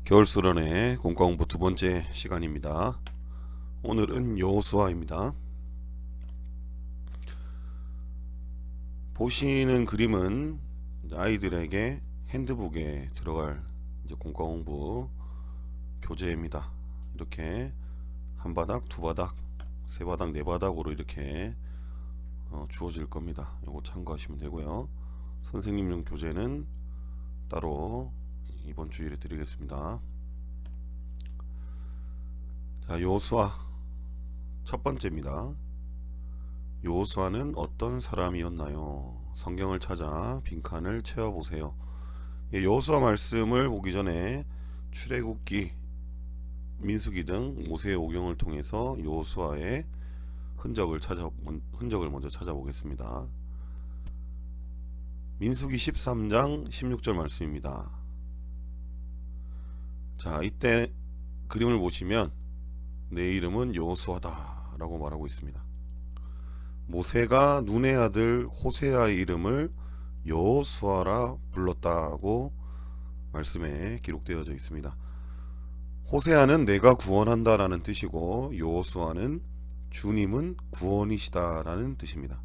겨울수련회 공과공부 두 번째 시간입니다. 오늘은 여호수아입니다. 보시는 그림은 아이들에게 핸드북에 들어갈 공과공부 교재입니다. 이렇게 한 바닥, 두 바닥, 세 바닥, 네 바닥으로 이렇게 주어질 겁니다. 이거 참고하시면 되고요. 선생님용 교재는 따로 이번 주일에 드리겠습니다. 자, 여호수아 첫 번째입니다. 여호수아는 어떤 사람이었나요? 성경을 찾아 빈칸을 채워보세요. 여호수아 말씀을 보기 전에 출애굽기, 민수기 등 모세의 오경을 통해서 여호수아의 흔적을 먼저 찾아보겠습니다. 민수기 13장 16절 말씀입니다. 자, 이때 그림을 보시면 내 이름은 여호수아다 라고 말하고 있습니다. 모세가 눈의 아들 호세아의 이름을 여호수아라 불렀다고 말씀에 기록되어져 있습니다. 호세아는 내가 구원한다 라는 뜻이고, 여호수아는 주님은 구원이시다 라는 뜻입니다.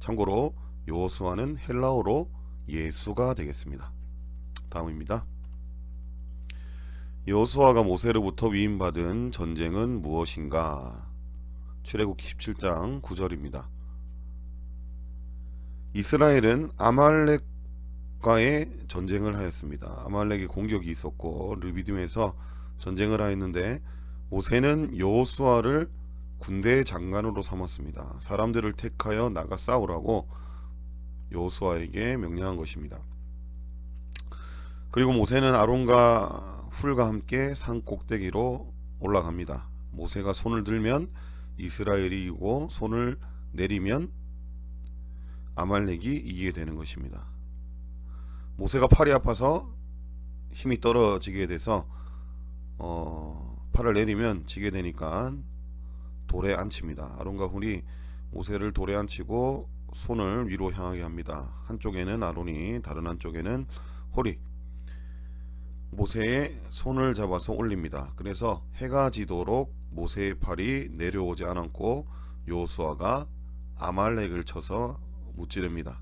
참고로 여호수아는 헬라어로 예수가 되겠습니다. 다음입니다. 여호수아가 모세로부터 위임받은 전쟁은 무엇인가? 출애굽기 17장 9절입니다. 이스라엘은 아말렉과의 전쟁을 하였습니다. 아말렉의 공격이 있었고 르비딤에서 전쟁을 하였는데, 모세는 여호수아를 군대의 장관으로 삼았습니다. 사람들을 택하여 나가 싸우라고 여호수아에게 명령한 것입니다. 그리고 모세는 아론과 훌과 함께 산 꼭대기로 올라갑니다. 모세가 손을 들면 이스라엘이 이기고 손을 내리면 아말렉이 이기게 되는 것입니다. 모세가 팔이 아파서 힘이 떨어지게 돼서 팔을 내리면 지게 되니까 돌에 앉힙니다. 아론과 훌이 모세를 돌에 앉히고 손을 위로 향하게 합니다. 한쪽에는 아론이, 다른 한쪽에는 훌이 모세의 손을 잡아서 올립니다. 그래서 해가 지도록 모세의 팔이 내려오지 않았고 여호수아가 아말렉을 쳐서 무찌릅니다.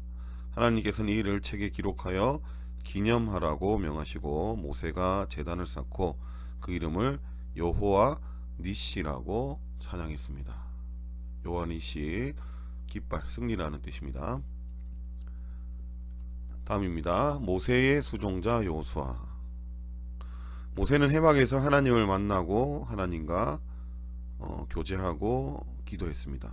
하나님께서는 이 일을 책에 기록하여 기념하라고 명하시고, 모세가 제단을 쌓고 그 이름을 여호와 니시라고 찬양했습니다. 여호와 니시, 깃발, 승리라는 뜻입니다. 다음입니다. 모세의 수종자 여호수아. 모세는 해막에서 하나님을 만나고 하나님과 교제하고 기도했습니다.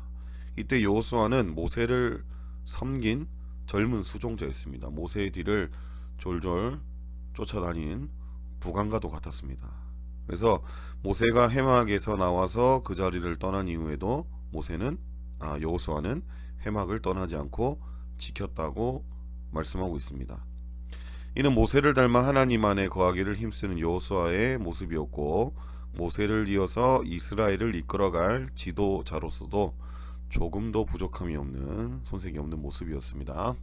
이때 여호수아는 모세를 섬긴 젊은 수종자였습니다. 모세의 뒤를 졸졸 쫓아다닌 부관과도 같았습니다. 그래서 모세가 해막에서 나와서 그 자리를 떠난 이후에도 여호수아는 해막을 떠나지 않고 지켰다고 말씀하고 있습니다. 이는 모세를 닮아 하나님 안에 거하기를 힘쓰는 여호수아의 모습이었고, 모세를 이어서 이스라엘을 이끌어갈 지도자로서도 조금도 부족함이 없는, 손색이 없는 모습이었습니다.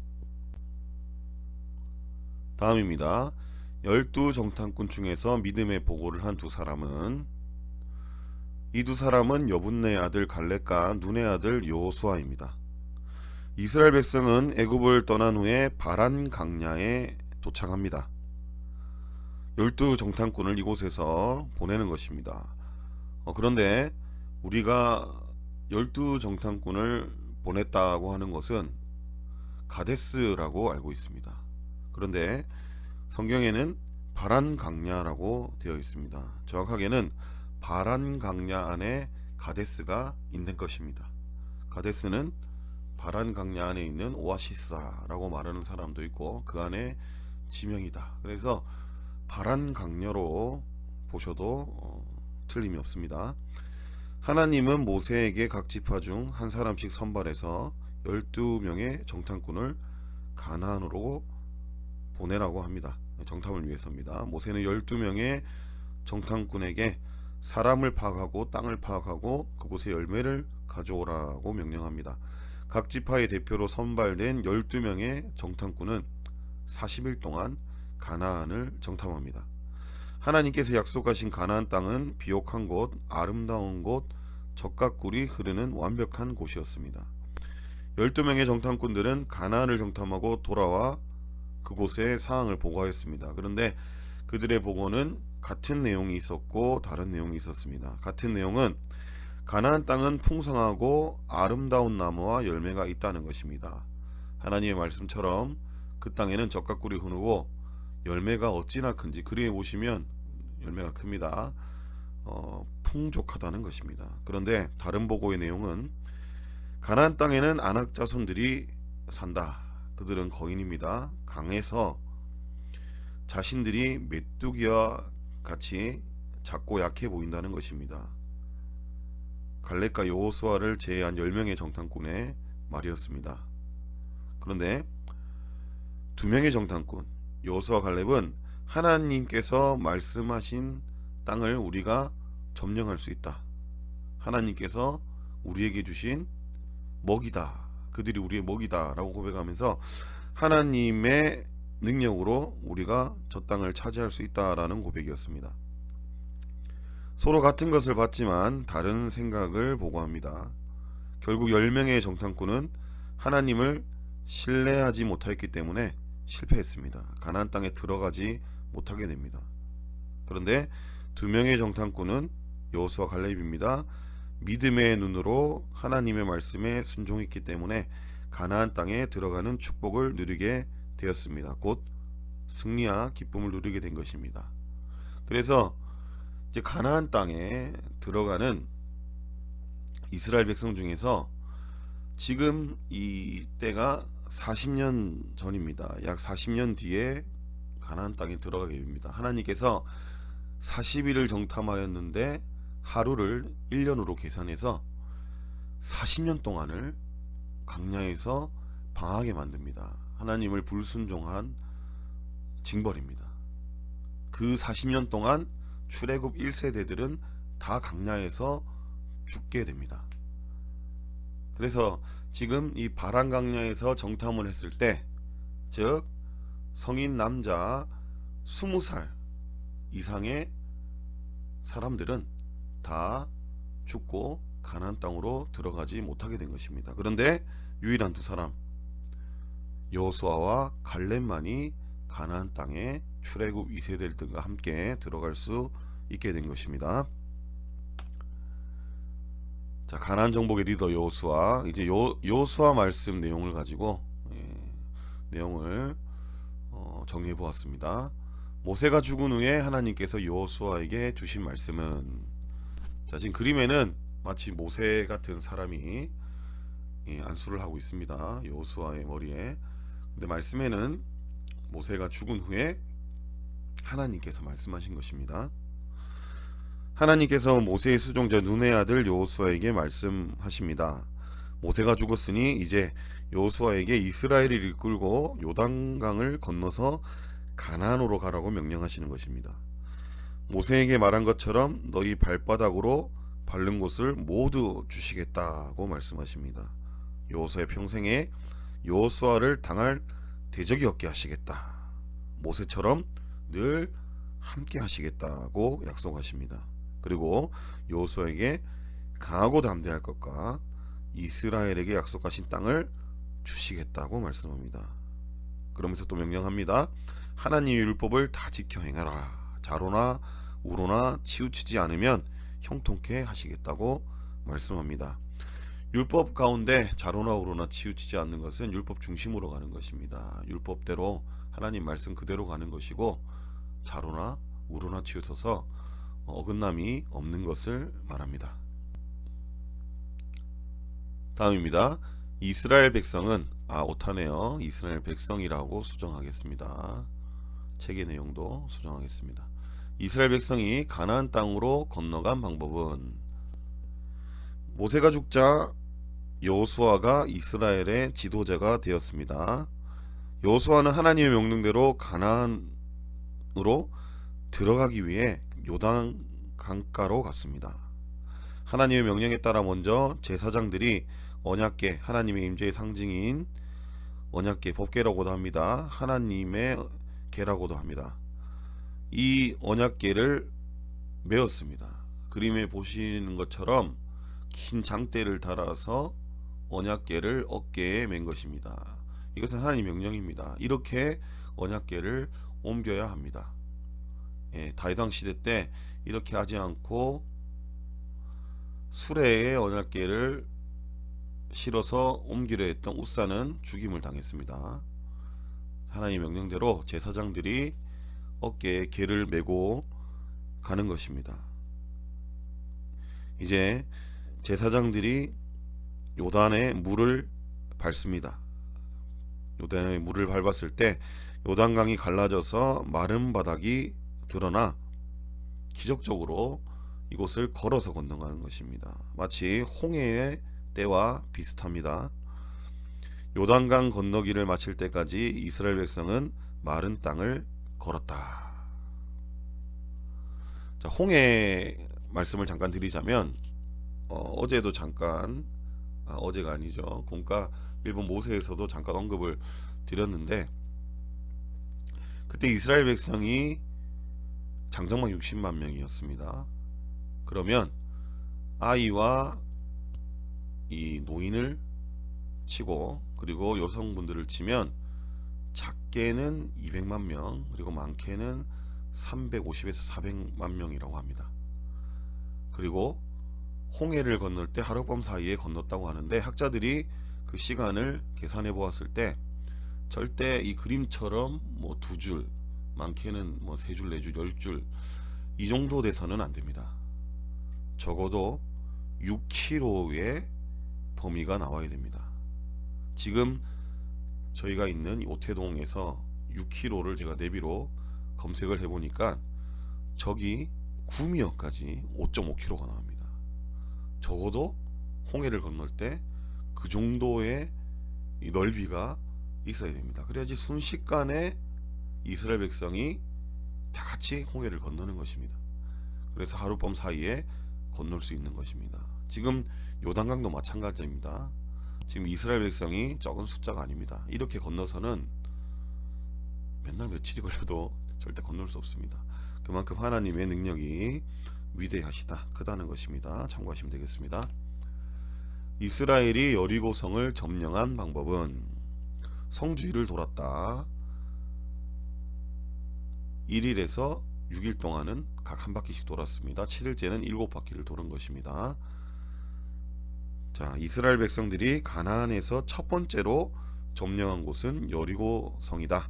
다음입니다. 12정탐꾼 중에서 믿음의 보고를 한 두 사람은, 이 두 사람은 여분네의 아들 갈렙과 눈의 아들 여호수아입니다. 이스라엘 백성은 애굽을 떠난 후에 바란 강야에 도착합니다. 12정탐꾼을 이곳에서 보내는 것입니다. 그런데 우리가 12정탐꾼을 보냈다고 하는 것은 가데스라고 알고 있습니다. 그런데 성경에는 바란 강야라고 되어 있습니다. 정확하게는 바란 강야 안에 가데스가 있는 것입니다. 가데스는 바란 강야 안에 있는 오아시스라고 말하는 사람도 있고, 그 안에 지명이다. 그래서 바란 강야로 보셔도 틀림이 없습니다. 하나님은 모세에게 각 지파 중 한 사람씩 선발해서 12명의 정탐꾼을 가나안으로 보내라고 합니다. 정탐을 위해서입니다. 모세는 12명의 정탐꾼에게 사람을 파악하고 땅을 파악하고 그곳의 열매를 가져오라고 명령합니다. 각 지파의 대표로 선발된 12명의 정탐꾼은 40일 동안 가나안을 정탐합니다. 하나님께서 약속하신 가나안 땅은 비옥한 곳, 아름다운 곳, 젖과 꿀이 흐르는 완벽한 곳이었습니다. 12명의 정탐꾼들은 가나안을 정탐하고 돌아와 그곳의 상황을 보고하였습니다. 그런데 그들의 보고는 같은 내용이 있었고 다른 내용이 있었습니다. 같은 내용은 가나안 땅은 풍성하고 아름다운 나무와 열매가 있다는 것입니다. 하나님의 말씀처럼 그 땅에는 젖과 꿀이 흐르고 열매가 어찌나 큰지 그림에 보시면 열매가 큽니다. 풍족하다는 것입니다. 그런데 다른 보고의 내용은 가나안 땅에는 아낙 자손들이 산다. 그들은 거인입니다. 강해서 자신들이 메뚜기와 같이 작고 약해 보인다는 것입니다. 갈렙과 여호수아를 제외한 10명의 정탐꾼의 말이었습니다. 그런데 2명의 정탐꾼 여호수아 갈렙은 하나님께서 말씀하신 땅을 우리가 점령할 수 있다. 하나님께서 우리에게 주신 먹이다. 그들이 우리의 먹이다 라고 고백하면서 하나님의 능력으로 우리가 저 땅을 차지할 수 있다라는 고백이었습니다. 서로 같은 것을 봤지만 다른 생각을 보고합니다. 결국 10명의 정탐꾼은 하나님을 신뢰하지 못했기 때문에 실패했습니다. 가나안 땅에 들어가지 못하게 됩니다. 그런데 2명의 정탐꾼은 여호수아 갈렙입니다. 믿음의 눈으로 하나님의 말씀에 순종했기 때문에 가나안 땅에 들어가는 축복을 누리게 되었습니다. 곧 승리와 기쁨을 누리게 된 것입니다. 그래서 이제 가나안 땅에 들어가는 이스라엘 백성 중에서 지금 이 때가 40년 전입니다. 약 40년 뒤에 가나안 땅에 들어가게 됩니다. 하나님께서 40일을 정탐하였는데 하루를 1년으로 계산해서 40년 동안을 광야에서 방하게 만듭니다. 하나님을 불순종한 징벌입니다. 그 40년 동안 출애굽 1세대들은 다 광야에서 죽게 됩니다. 그래서 지금 이 바란 광야에서 정탐을 했을 때, 즉 성인 남자 20살 이상의 사람들은 다 죽고 가나안 땅으로 들어가지 못하게 된 것입니다. 그런데 유일한 2사람 여호수아와 갈렙만이 가나안 땅에 출애굽 2세대들과 함께 들어갈 수 있게 된 것입니다. 자, 가나안 정복의 리더 여호수아. 이제 여호수아 말씀 내용을 가지고 내용을 정리해 보았습니다. 모세가 죽은 후에 하나님께서 여호수아에게 주신 말씀은, 자, 지금 그림에는 마치 모세 같은 사람이 안수를 하고 있습니다. 여호수아의 머리에. 근데 말씀에는 모세가 죽은 후에 하나님께서 말씀하신 것입니다. 하나님께서 모세의 수종자 눈의 아들 여호수아에게 말씀하십니다. 모세가 죽었으니 이제 여호수아에게 이스라엘을 이끌고 요단강을 건너서 가나안으로 가라고 명령하시는 것입니다. 모세에게 말한 것처럼 너희 발바닥으로 밟는 곳을 모두 주시겠다고 말씀하십니다. 여호수아의 평생에 여호수아를 당할 대적이 없게 하시겠다. 모세처럼 늘 함께 하시겠다고 약속하십니다. 그리고 여호수아에게 강하고 담대할 것과 이스라엘에게 약속하신 땅을 주시겠다고 말씀합니다. 그러면서 또 명령합니다. 하나님의 율법을 다 지켜 행하라. 자로나 우로나 치우치지 않으면 형통케 하시겠다고 말씀합니다. 율법 가운데 자로나 우로나 치우치지 않는 것은 율법 중심으로 가는 것입니다. 율법대로 하나님 말씀 그대로 가는 것이고, 자로나 우로나 치우쳐서 어긋남이 없는 것을 말합니다. 다음입니다. 이스라엘 백성은 오타네요. 이스라엘 백성이라고 수정하겠습니다. 책의 내용도 수정하겠습니다. 이스라엘 백성이 가나안 땅으로 건너간 방법은, 모세가 죽자 여호수아가 이스라엘의 지도자가 되었습니다. 여호수아는 하나님의 명령대로 가나안으로 들어가기 위해 요단 강가로 갔습니다. 하나님의 명령에 따라 먼저 제사장들이 언약궤, 하나님의 임재의 상징인 언약궤, 법궤라고도 합니다. 하나님의 궤라고도 합니다. 이 언약궤를 메었습니다. 그림에 보시는 것처럼 긴 장대를 달아서 언약궤를 어깨에 맨 것입니다. 이것은 하나님의 명령입니다. 이렇게 언약궤를 옮겨야 합니다. 다윗 왕 시대 때 이렇게 하지 않고 수레에 언약궤를 실어서 옮기려 했던 우사는 죽임을 당했습니다. 하나님의 명령대로 제사장들이 어깨에 궤를 메고 가는 것입니다. 이제 제사장들이 요단에 물을 밟습니다. 요단에 물을 밟았을 때 요단강이 갈라져서 마른 바닥이 드러나 기적적으로 이곳을 걸어서 건너가는 것입니다. 마치 홍해의 때와 비슷합니다. 요단강 건너기를 마칠 때까지 이스라엘 백성은 마른 땅을 걸었다. 자, 홍해 말씀을 잠깐 드리자면 어제도 잠깐 어제가 아니죠. 공과 일본 모세에서도 잠깐 언급을 드렸는데, 그때 이스라엘 백성이 장정만 60만 명이었습니다. 그러면 아이와 이 노인을 치고 그리고 여성분들을 치면 작게는 200만 명, 그리고 많게는 350에서 400만 명이라고 합니다. 그리고 홍해를 건널 때 하룻밤 사이에 건넜다고 하는데, 학자들이 그 시간을 계산해 보았을 때 절대 이 그림처럼 뭐 2줄, 많게는 뭐 3줄, 4줄, 10줄 이 정도 돼서는 안 됩니다. 적어도 6km의 범위가 나와야 됩니다. 지금 저희가 있는 오태동에서 6km를 제가 내비로 검색을 해보니까 저기 구미역까지 5.5km가 나옵니다. 적어도 홍해를 건널 때 그 정도의 이 넓이가 있어야 됩니다. 그래야지 순식간에 이스라엘 백성이 다 같이 홍해를 건너는 것입니다. 그래서 하룻밤 사이에 건널 수 있는 것입니다. 지금 요단강도 마찬가지입니다. 지금 이스라엘 백성이 적은 숫자가 아닙니다. 이렇게 건너서는 몇 날 며칠이 걸려도 절대 건널 수 없습니다. 그만큼 하나님의 능력이 위대하시다, 크다는 것입니다. 참고하시면 되겠습니다. 이스라엘이 여리고성을 점령한 방법은 성 주위를 돌았다. 1일에서 6일 동안은 각 한 바퀴씩 돌았습니다. 7일째는 7바퀴를 도는 것입니다. 자, 이스라엘 백성들이 가나안에서 첫 번째로 점령한 곳은 여리고성이다.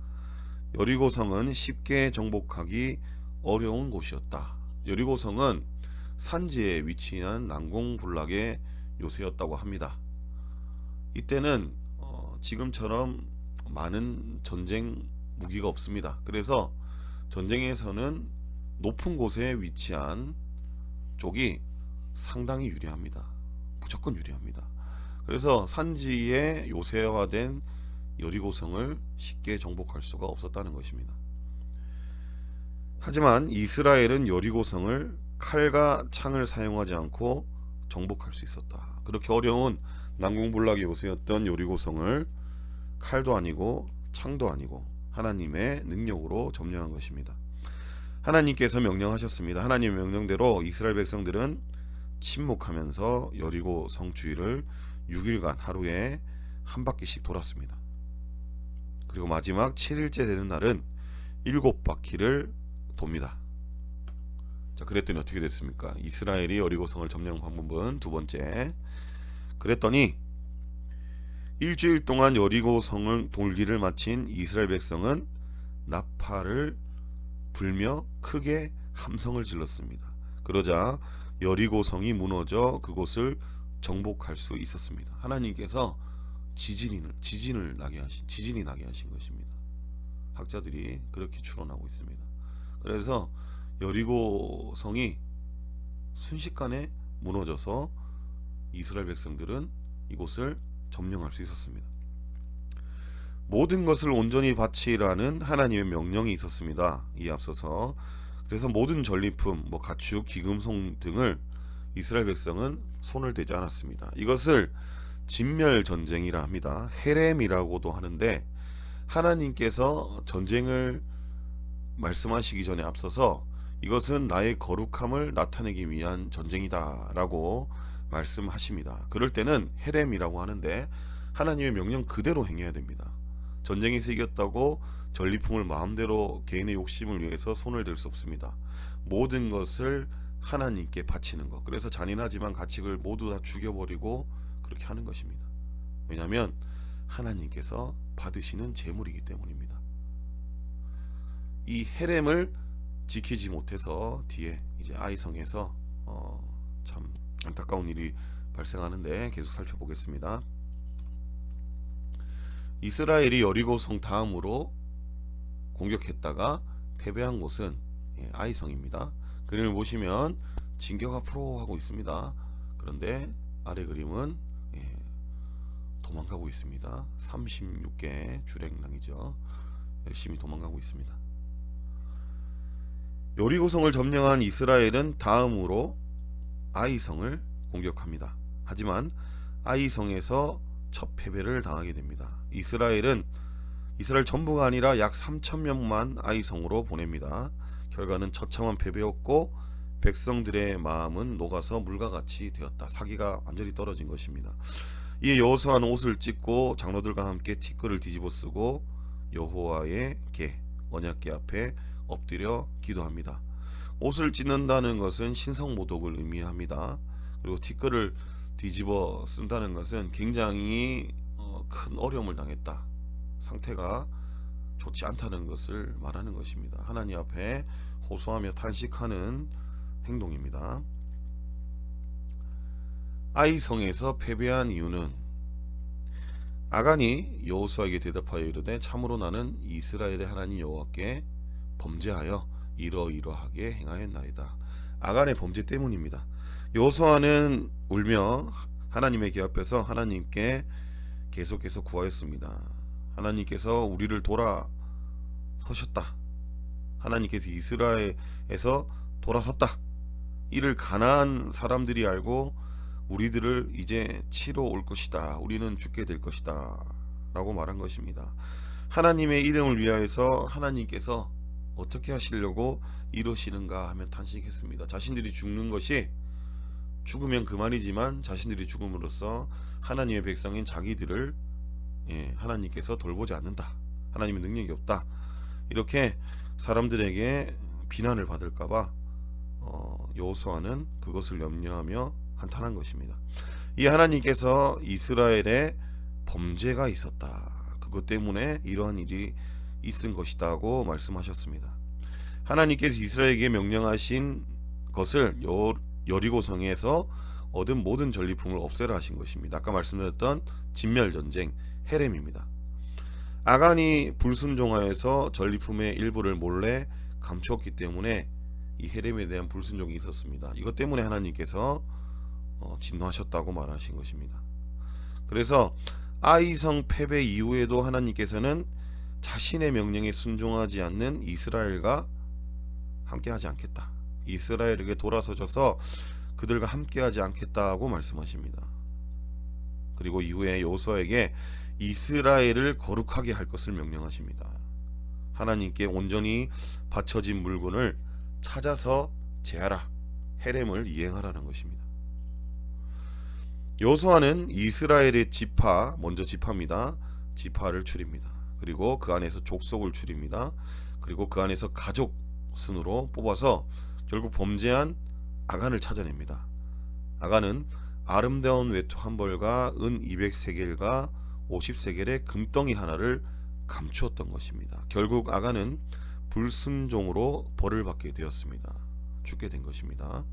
여리고성은 쉽게 정복하기 어려운 곳이었다. 여리고성은 산지에 위치한 난공불락의 요새였다고 합니다. 이때는 지금처럼 많은 전쟁 무기가 없습니다. 그래서 전쟁에서는 높은 곳에 위치한 쪽이 상당히 유리합니다. 무조건 유리합니다. 그래서 산지에 요새화된 여리고성을 쉽게 정복할 수가 없었다는 것입니다. 하지만 이스라엘은 여리고성을 칼과 창을 사용하지 않고 정복할 수 있었다. 그렇게 어려운 난공불락의 요새였던 여리고성을 칼도 아니고 창도 아니고 하나님의 능력으로 점령한 것입니다. 하나님께서 명령하셨습니다. 하나님의 명령대로 이스라엘 백성들은 침묵하면서 여리고성 주위를 6일간 하루에 한 바퀴씩 돌았습니다. 그리고 마지막 7일째 되는 날은 7바퀴를 돕니다. 자, 그랬더니 어떻게 됐습니까? 이스라엘이 여리고성을 점령한 방법은 두 번째, 그랬더니 일주일 동안 여리고성을 돌기를 마친 이스라엘 백성은 나팔을 불며 크게 함성을 질렀습니다. 그러자 여리고성이 무너져 그곳을 정복할 수 있었습니다. 하나님께서 지진이 나게 하신 것입니다. 학자들이 그렇게 추론하고 있습니다. 그래서 여리고성이 순식간에 무너져서 이스라엘 백성들은 이곳을 점령할 수 있었습니다. 모든 것을 온전히 바치라는 하나님의 명령이 있었습니다. 이에 앞서서 그래서 모든 전리품, 가축, 기금송 등을 이스라엘 백성은 손을 대지 않았습니다. 이것을 진멸 전쟁이라 합니다. 헤렘이라고도 하는데, 하나님께서 전쟁을 말씀하시기 전에 앞서서 이것은 나의 거룩함을 나타내기 위한 전쟁이다 라고 말씀하십니다. 그럴 때는 헤렘이라고 하는데 하나님의 명령 그대로 행해야 됩니다. 전쟁에서 이겼다고 전리품을 마음대로 개인의 욕심을 위해서 손을 댈 수 없습니다. 모든 것을 하나님께 바치는 것. 그래서 잔인하지만 가축을 모두 다 죽여버리고 그렇게 하는 것입니다. 왜냐하면 하나님께서 받으시는 제물이기 때문입니다. 이 헤렘을 지키지 못해서 뒤에 이제 아이성에서 참 안타까운 일이 발생하는데 계속 살펴보겠습니다. 이스라엘이 여리고성 다음으로 공격했다가 패배한 곳은 아이성입니다. 그림을 보시면 진격 앞으로 하고 있습니다. 그런데 아래 그림은 도망가고 있습니다. 36개 주랭랑이죠. 열심히 도망가고 있습니다. 여리고성을 점령한 이스라엘은 다음으로 아이성을 공격합니다. 하지만 아이성에서 첫 패배를 당하게 됩니다. 이스라엘 전부가 아니라 약 3,000명만 아이성으로 보냅니다. 결과는 처참한 패배였고 백성들의 마음은 녹아서 물과 같이 되었다. 사기가 완전히 떨어진 것입니다. 이에 여호수아는 옷을 찢고 장로들과 함께 티끌을 뒤집어 쓰고 여호와의 궤 언약궤 앞에 엎드려 기도합니다. 옷을 찢는다는 것은 신성모독을 의미합니다. 그리고 티끌을 뒤집어 쓴다는 것은 굉장히 큰 어려움을 당했다. 상태가 좋지 않다는 것을 말하는 것입니다. 하나님 앞에 호소하며 탄식하는 행동입니다. 아이성에서 패배한 이유는 아간이 여호수아에게 대답하여 이르되 참으로 나는 이스라엘의 하나님 여호와께 범죄하여 이러이러하게 행하였나이다. 아간의 범죄 때문입니다. 여호수아는 울며 하나님의 궤 앞에서 하나님께 계속해서 구하였습니다. 하나님께서 우리를 돌아서셨다. 하나님께서 이스라엘에서 돌아섰다. 이를 가나안 사람들이 알고 우리들을 이제 치러 올 것이다. 우리는 죽게 될 것이다. 라고 말한 것입니다. 하나님의 이름을 위하여서 하나님께서 어떻게 하시려고 이러시는가 하면 탄식했습니다. 자신들이 죽는 것이 죽으면 그만이지만 자신들이 죽음으로써 하나님의 백성인 자기들을 하나님께서 돌보지 않는다. 하나님의 능력이 없다. 이렇게 사람들에게 비난을 받을까봐 여호수아는 그것을 염려하며 한탄한 것입니다. 이 하나님께서 이스라엘에 범죄가 있었다. 그것 때문에 이러한 일이 있은 것이다고 말씀하셨습니다. 하나님께서 이스라엘에게 명령하신 것을 여리고성에서 얻은 모든 전리품을 없애라 하신 것입니다. 아까 말씀드렸던 진멸전쟁 헤렘입니다. 아간이 불순종하여서 전리품의 일부를 몰래 감추었기 때문에 이 헤렘에 대한 불순종이 있었습니다. 이것 때문에 하나님께서 진노하셨다고 말하신 것입니다. 그래서 아이성 패배 이후에도 하나님께서는 자신의 명령에 순종하지 않는 이스라엘과 함께하지 않겠다. 이스라엘에게 돌아서셔서 그들과 함께하지 않겠다고 말씀하십니다. 그리고 이후에 여호수아에게 이스라엘을 거룩하게 할 것을 명령하십니다. 하나님께 온전히 바쳐진 물건을 찾아서 제하라. 헤렘을 이행하라는 것입니다. 여호수아는 이스라엘의 지파, 먼저 지파입니다. 지파를 추립니다. 그리고 그 안에서 족속을 추립니다. 그리고 그 안에서 가족 순으로 뽑아서 결국 범죄한 아간을 찾아냅니다. 아간은 아름다운 외투 한 벌과 은 200세겔과 50세겔의 금덩이 하나를 감추었던 것입니다. 결국 아간은 불순종으로 벌을 받게 되었습니다. 죽게 된 것입니다.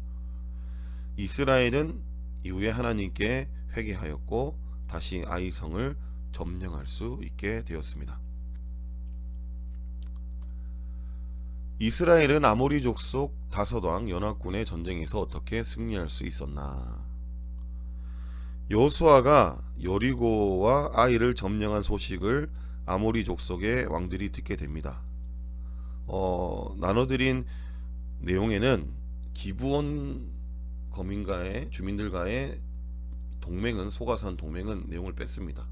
이스라엘은 이후에 하나님께 회개하였고 다시 아이성을 점령할 수 있게 되었습니다. 이스라엘은 아모리 족속 다섯왕 연합군의 전쟁에서 어떻게 승리할 수 있었나? 여호수아가 여리고와 아이를 점령한 소식을 아모리 족속의 왕들이 듣게 됩니다. 나눠드린 내용에는 기브온 거민과의 주민들과의 동맹은 소가산 동맹은 내용을 뺐습니다.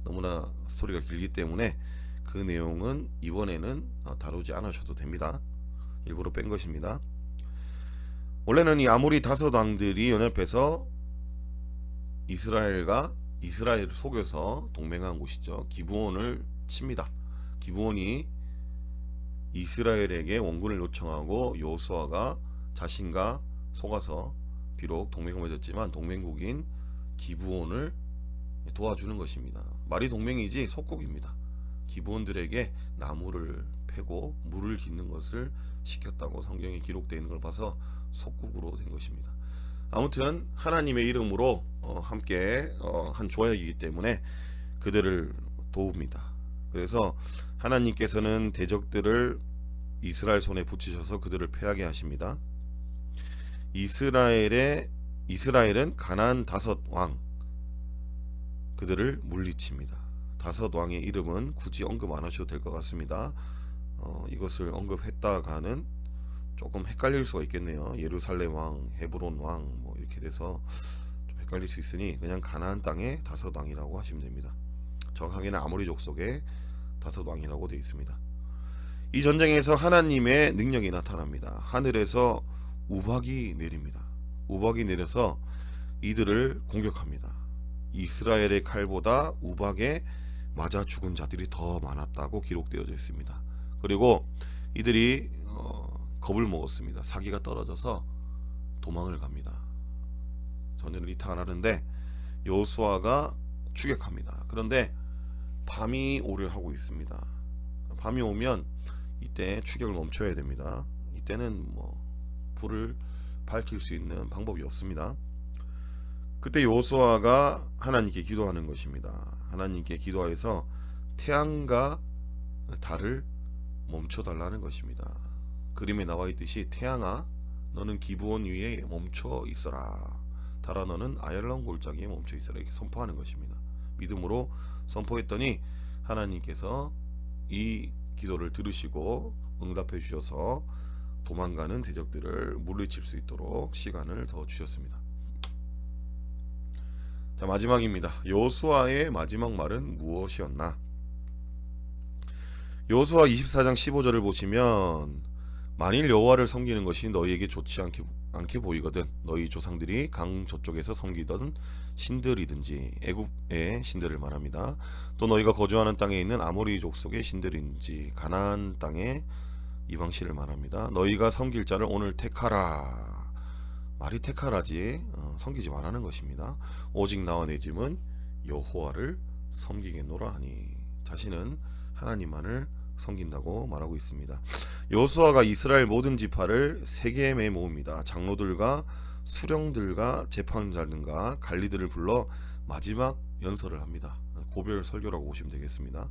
너무나 스토리가 길기 때문에 그 내용은 이번에는 다루지 않으셔도 됩니다. 일부러 뺀 것입니다. 원래는 이 아모리 다섯 왕들이 연합해서 이스라엘을 속여서 동맹한 곳이죠. 기브온을 칩니다. 기브온이 이스라엘에게 원군을 요청하고 여호수아가 자신과 속아서 비록 동맹을 맺었지만 동맹국인 기브온을 도와주는 것입니다. 말이 동맹이지 속국입니다. 기브온들에게 나무를 패고 물을 깃는 것을 시켰다고 성경에 기록되어 있는 걸 봐서 속국으로 된 것입니다. 아무튼 하나님의 이름으로 함께 한 조약이기 때문에 그들을 도웁니다. 그래서 하나님께서는 대적들을 이스라엘 손에 붙이셔서 그들을 패하게 하십니다. 이스라엘은 가나안 다섯 왕 그들을 물리칩니다. 다섯 왕의 이름은 굳이 언급 안 하셔도 될 것 같습니다. 이것을 언급했다가는 조금 헷갈릴 수가 있겠네요. 예루살렘 왕, 헤브론 왕 뭐 이렇게 돼서 좀 헷갈릴 수 있으니 그냥 가나안 땅의 다섯 왕이라고 하시면 됩니다. 정확하게는 아모리 족속의 다섯 왕이라고 되어 있습니다. 이 전쟁에서 하나님의 능력이 나타납니다. 하늘에서 우박이 내립니다. 우박이 내려서 이들을 공격합니다. 이스라엘의 칼보다 우박에 맞아 죽은 자들이 더 많았다고 기록되어져 있습니다. 그리고 이들이 겁을 먹었습니다. 사기가 떨어져서 도망을 갑니다. 전쟁을 이탈하는데 여호수아가 추격합니다. 그런데 밤이 오려 하고 있습니다. 밤이 오면 이때 추격을 멈춰야 됩니다. 이때는 불을 밝힐 수 있는 방법이 없습니다. 그때 여호수아가 하나님께 기도하는 것입니다. 하나님께 기도하여서 태양과 달을 멈춰달라는 것입니다. 그림에 나와 있듯이 태양아 너는 기브온 위에 멈춰 있어라, 달아 너는 아얄론 골짜기에 위에 멈춰 있어라, 이렇게 선포하는 것입니다. 믿음으로 선포했더니 하나님께서 이 기도를 들으시고 응답해 주셔서 도망가는 대적들을 물리칠 수 있도록 시간을 더 주셨습니다. 자, 마지막입니다. 여호수아의 마지막 말은 무엇이었나? 여호수아 24장 15절을 보시면 만일 여호와를 섬기는 것이 너희에게 좋지 않게 보이거든 너희 조상들이 강 저쪽에서 섬기던 신들이든지 애굽의 신들을 말합니다. 또 너희가 거주하는 땅에 있는 아모리 족속의 신들인지 가나안 땅의 이방신을 말합니다. 너희가 섬길 자를 오늘 택하라. 말이 택하라지 섬기지 말라는 것입니다. 오직 나와 내 집은 여호와를 섬기겠노라 하니 자신은 하나님만을 섬긴다고 말하고 있습니다. 여호수아가 이스라엘 모든 지파를 세겜에 모읍니다. 장로들과 수령들과 재판자들과 관리들을 불러 마지막 연설을 합니다. 고별 설교라고 보시면 되겠습니다.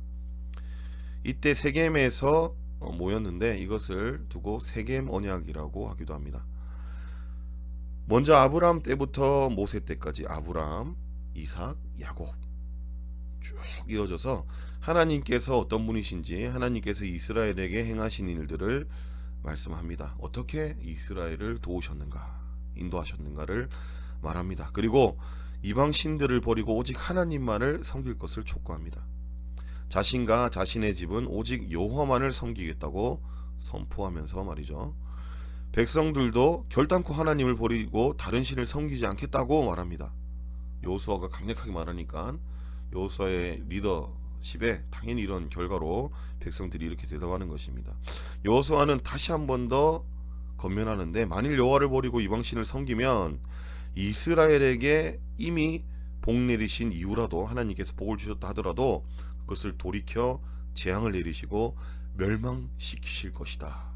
이때 세겜에서 모였는데 이것을 두고 세겜 언약이라고 하기도 합니다. 먼저 아브람 때부터 모세 때까지 아브람, 이삭, 야곱 쭉 이어져서 하나님께서 어떤 분이신지 하나님께서 이스라엘에게 행하신 일들을 말씀합니다. 어떻게 이스라엘을 도우셨는가, 인도하셨는가를 말합니다. 그리고 이방 신들을 버리고 오직 하나님만을 섬길 것을 촉구합니다. 자신과 자신의 집은 오직 여호와만을 섬기겠다고 선포하면서 말이죠. 백성들도 결단코 하나님을 버리고 다른 신을 섬기지 않겠다고 말합니다. 여호수아가 강력하게 말하니까 여호수아의 리더십에 당연히 이런 결과로 백성들이 이렇게 대답하는 것입니다. 여호수아는 다시 한 번 더 건면하는데 만일 여호와를 버리고 이방신을 섬기면 이스라엘에게 이미 복 내리신 이후라도 하나님께서 복을 주셨다 하더라도 그것을 돌이켜 재앙을 내리시고 멸망시키실 것이다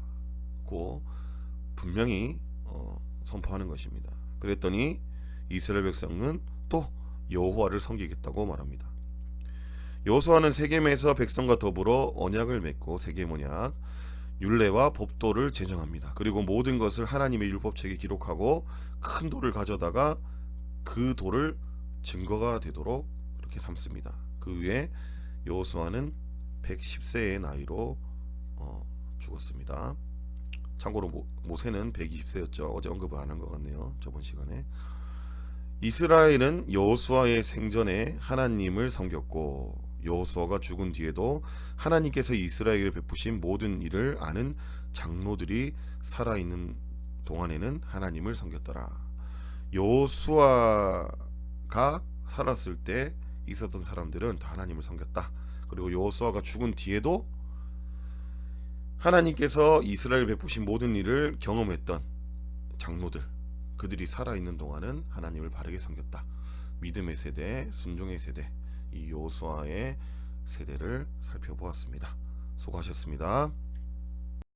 고 분명히 선포하는 것입니다. 그랬더니 이스라엘 백성은 또 여호와를 섬기겠다고 말합니다. 여호수아는 세겜에서 백성과 더불어 언약을 맺고 세겜 언약, 율례와 법도를 제정합니다. 그리고 모든 것을 하나님의 율법책에 기록하고 큰 돌을 가져다가 그 돌을 증거가 되도록 그렇게 삼습니다. 그 위에 여호수아는 110세의 나이로 죽었습니다. 참고로 모세는 120세였죠. 어제 언급을 안 한 것 같네요. 저번 시간에. 이스라엘은 여호수아의 생전에 하나님을 섬겼고 여호수아가 죽은 뒤에도 하나님께서 이스라엘에 베푸신 모든 일을 아는 장로들이 살아있는 동안에는 하나님을 섬겼더라. 여호수아가 살았을 때 있었던 사람들은 다 하나님을 섬겼다. 그리고 여호수아가 죽은 뒤에도 하나님께서 이스라엘 베푸신 모든 일을 경험했던 장로들, 그들이 살아있는 동안은 하나님을 바르게 섬겼다. 믿음의 세대, 순종의 세대, 이 여호수아의 세대를 살펴보았습니다. 수고하셨습니다.